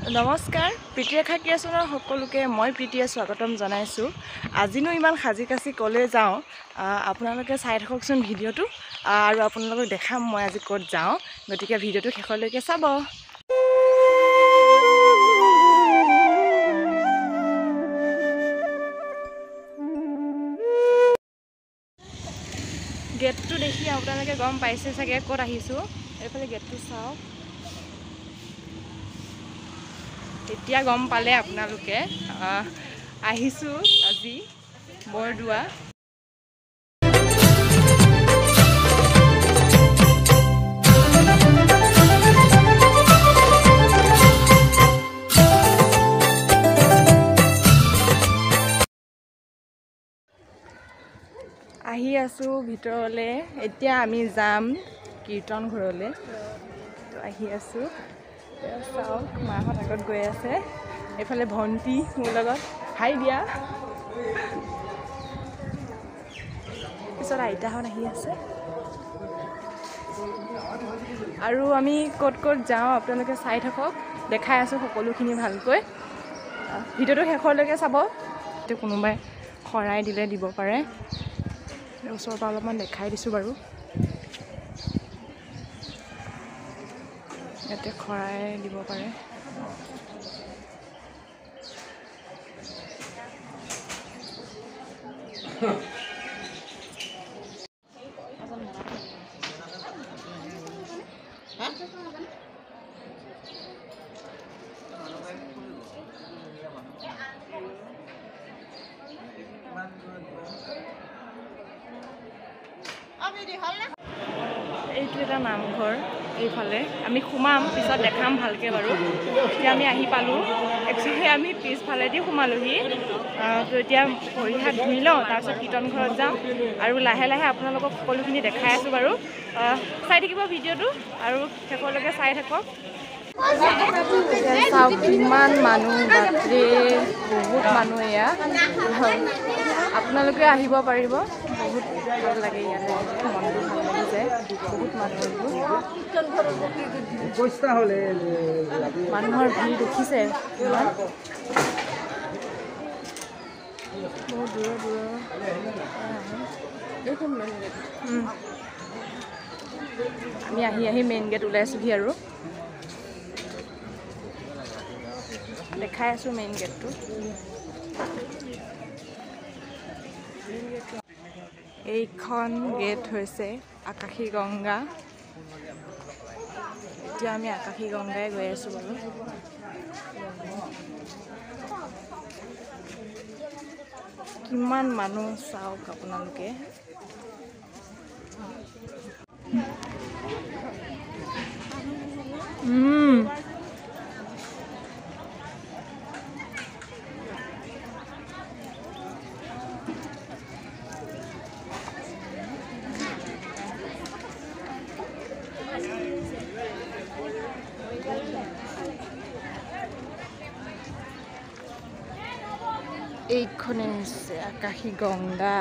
নমস্কাৰ প্ৰীতিৰেখা ক্ৰিয়েশ্যনৰ সকলোকে মই প্ৰীতিয়ে স্বাগতম জনাইছোঁ। আজিনো ইমান সাজি কাচি ক'লে যাওঁ, আপোনালোকে চাই থাককচোন ভিডিঅ'টো আৰু আপোনালোকক দেখাম মই আজি ক'ত যাওঁ, গতিকে ভিডিঅ'টো শেষলৈকে চাব। গেটটো দেখি আপোনালোকে গম পাইছে চাগে ক'ত আহিছোঁ। এইফালে গেটটো চাওক, এতিয়া গম পালে আপোনালোকে আহিছোঁ আজি বৰদোৱা। আহি আছোঁ ভিতৰলৈ, এতিয়া আমি যাম কীৰ্তন ঘৰলৈ। তো আহি আছোঁ, চাওক মাহঁত আগত গৈ আছে, এইফালে ভণ্টি মোৰ লগত হাই দিয়া, পিছত আইতাহঁত আহি আছে। আৰু আমি ক'ত ক'ত যাওঁ আপোনালোকে চাই থাকক, দেখাই আছোঁ সকলোখিনি ভালকৈ। ভিডিঅ'টো শেষলৈকে চাব। এতিয়া কোনোবাই শৰাই দিলে দিব পাৰে, ওচৰৰ পৰা অলপমান দেখাই দিছোঁ বাৰু। ইয়াতে শৰাই দিব পাৰে। এইটো এটা নামঘৰ, এইফালে আমি সোমাম, পিছত দেখাম ভালকৈ বাৰু। এতিয়া আমি আহি পালোঁ, একচুৱেলি আমি পিছফালেদি সোমালোহি। তো এতিয়া ভৰি হাত ধুই লওঁ, তাৰপিছত কীৰ্তন ঘৰত যাম আৰু লাহে লাহে আপোনালোকক সকলোখিনি দেখাই আছোঁ বাৰু। চাই থাকিব ভিডিঅ'টো আৰু শেষলৈকে চাই থাকক। চাওক কিমান মানুহ, বাপৰে বহুত মানুহ এয়া। আপোনালোকে আহিব পাৰিব, বহুত ভাল লাগে ইয়াতে, মনটো ভাল লাগি যায়। বহুত মানুহ, মানুহৰ ভিৰ দেখিছে ইমান, বহুত দূৰৰ দূৰৰ আমি আহি মেইন গেট ওলাইছোঁহি আৰু দেখাই আছোঁ মেইন গেটটো। এইখন গেট হৈছে আকাশী গংগা। এতিয়া আমি আকাশী গংগাই গৈ আছোঁ বাৰু। কিমান মানুহ চাওক আপোনালোকে। এইখনে হৈছে আকাশী গংগা।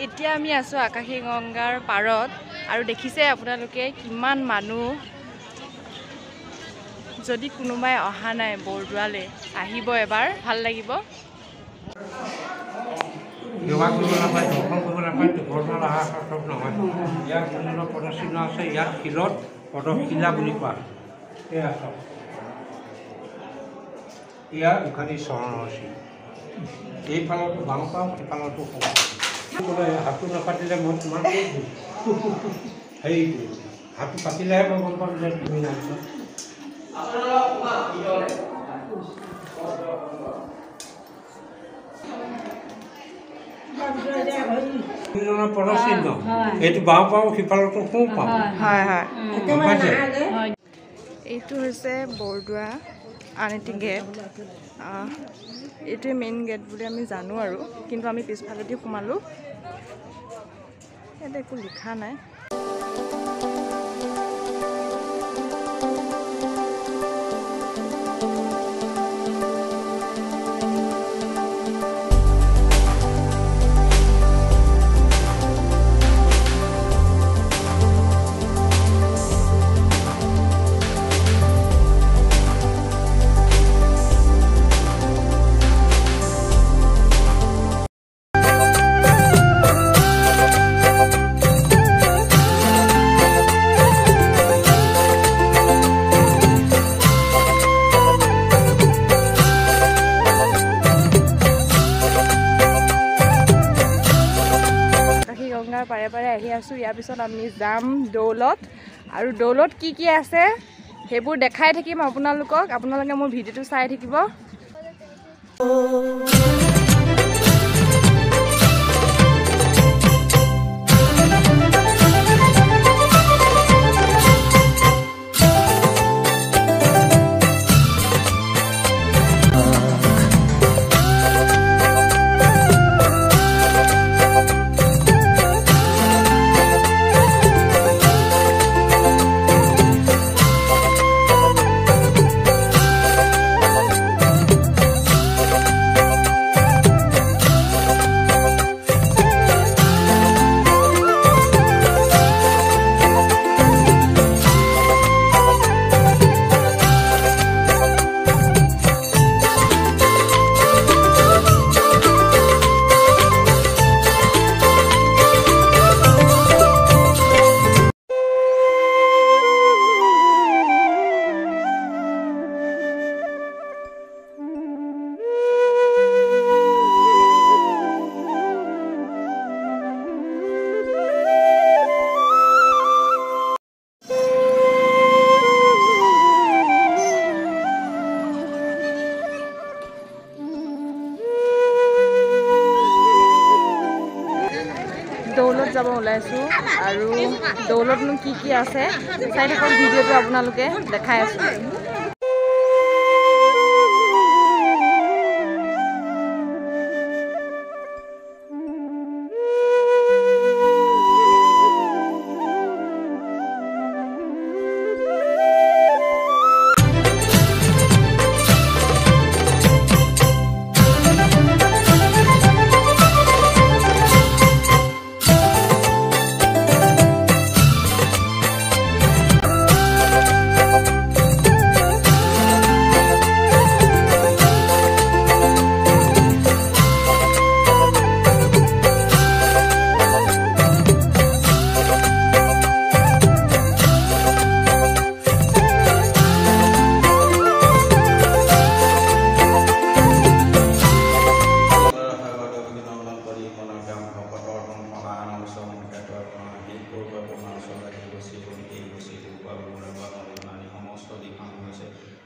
এতিয়া আমি আছোঁ আকাশী গংগাৰ পাৰত আৰু দেখিছে আপোনালোকে কিমান মানুহ। যদি কোনোবাই অহা নাই বৰদোৱালৈ, আহিব এবাৰ, ভাল লাগিব। যোগা কৰিব নাপায়, দৰ্শন কৰিব নাপায়, বৰদোৱাত অহা সাৰ্থক নহয়। ইয়াৰ বিভিন্ন পদচিহ্ন আছে, ইয়াত শিলত পদশিলা বুলি কোৱা। এয়া চাওক, ইয়াৰ উঘালি চৰণৰ চিন। এইফালতো বাম পাওঁ, সেইফালতো সোমাওঁ। হাতটো নাপাতিলে মই তোমাক হেৰি হাতটো পাতিলেহে মই গম পাম যে তুমি নাই। পদচিহ্ন এইটো বাওঁ পাওঁ, সিফালতো সোঁ পাওঁ। হয় হয়, এইটো হৈছে বৰদোৱা আন এটি গেট। এইটোৱে মেইন গেট বুলি আমি জানো আৰু, কিন্তু আমি পিছফালেদি সোমালোঁ। ইয়াতে একো লিখা নাই। পাৰে পাৰে আহি আছোঁ। ইয়াৰ পিছত আমি যাম দৌলত, আৰু দৌলত কি আছে সেইবোৰ দেখাই থাকিম আপোনালোকক। আপোনালোকে মোৰ ভিডিঅ'টো চাই থাকিব। দৌলত যাব ওলাইছোঁ, আৰু দৌলতনো কি আছে চাই থাকক ভিডিঅ'টো আপোনালোকে, দেখাই আছোঁ।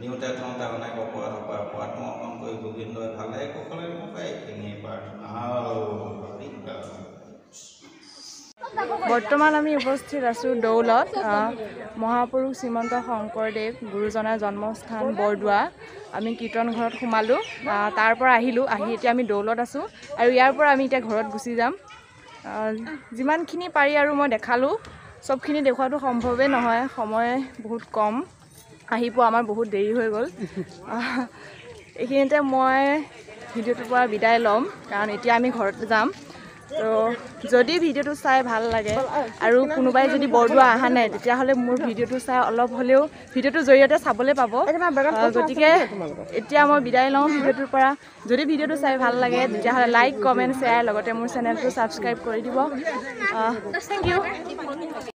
নিউতে থওঁতে অনেক অপৰাধ আত্মসমৰ্পণ কৰি গোবিন্দই ভালে কুশলে মোক এইখিনিয়ে প্ৰাৰ্থনা। বৰ্তমান আমি উপস্থিত আছোঁ দৌলত। মহাপুৰুষ শ্ৰীমন্ত শংকৰদেৱ গুৰুজনাৰ জন্মস্থান বৰদোৱা। আমি কীৰ্তন ঘৰত সোমালোঁ, তাৰ পৰা আহি এতিয়া আমি দৌলত আছোঁ, আৰু ইয়াৰ পৰা আমি এতিয়া ঘৰত গুচি যাম। যিমানখিনি পাৰি আৰু মই দেখালোঁ, চবখিনি দেখুৱাটো সম্ভৱেই নহয়, সময় বহুত কম, আহি পোৱা আমাৰ বহুত দেৰি হৈ গ'ল। এইখিনিতে মই ভিডিঅ'টোৰ পৰা বিদায় ল'ম, কাৰণ এতিয়া আমি ঘৰত যাম। তো যদি ভিডিঅ'টো চাই ভাল লাগে আৰু কোনোবাই যদি বৰদোৱা অহা নাই, তেতিয়াহ'লে মোৰ ভিডিঅ'টো চাই অলপ হ'লেও ভিডিঅ'টোৰ জৰিয়তে চাবলৈ পাব। গতিকে এতিয়া মই বিদায় লওঁ ভিডিঅ'টোৰ পৰা। যদি ভিডিঅ'টো চাই ভাল লাগে তেতিয়াহ'লে লাইক, কমেণ্ট, শ্বেয়াৰ, লগতে মোৰ চেনেলটো ছাবস্ক্ৰাইব কৰি দিব। Thank U.